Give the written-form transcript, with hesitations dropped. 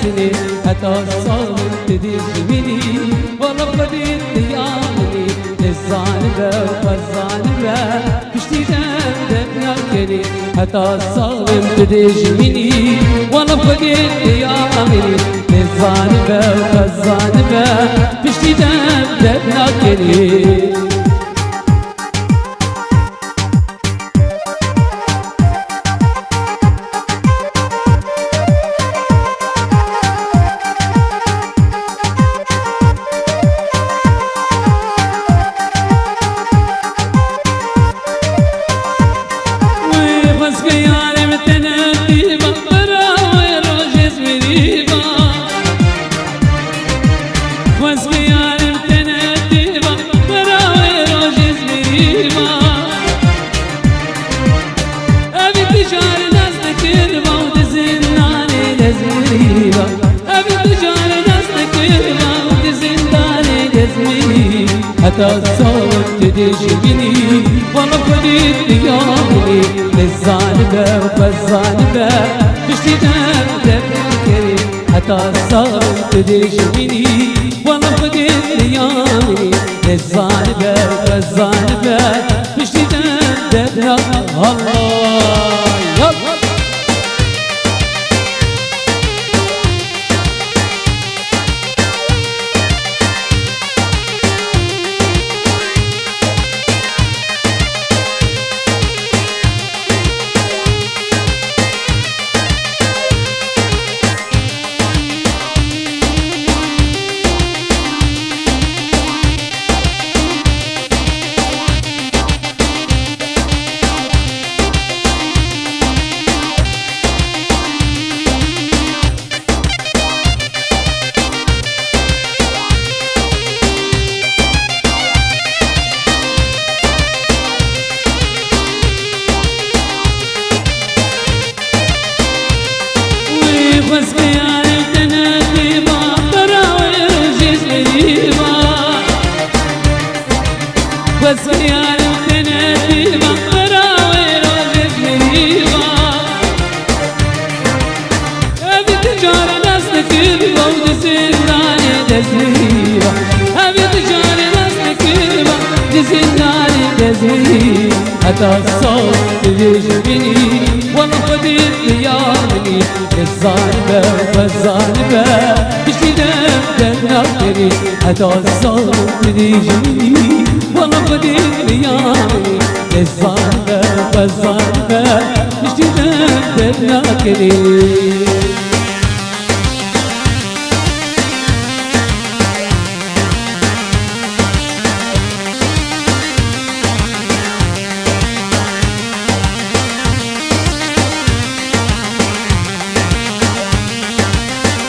سنين حتى الصوم تدجمني والله بديت يامني الظالمة والظالمة بشتي دم ياكني حتى الصوم تدجمني والله بديت يامني الظالمة والظالمة بشتي دم ياكني حتى الصوت تدجمني والله بديت يامني للظالمة والظالمة بشتي دم الكريم حتى الصوت تدجمني والله بديت يامني للظالمة والظالمة بشتي دم الله يلا بس خيال التنادي مقبرة ويروج مريبة هذه تجارة ناس تكذبة ودسناني تزريبة هذه تجارة ناس تكذبة ودسناني تزريبة حتى الصوت تجيبني والله بديت يامني الظالمة والظالمة بشتي دم ناكري حتى الصوت تجيبني والله بديت يامني الظالمة والظالمة بشتي دم ناكري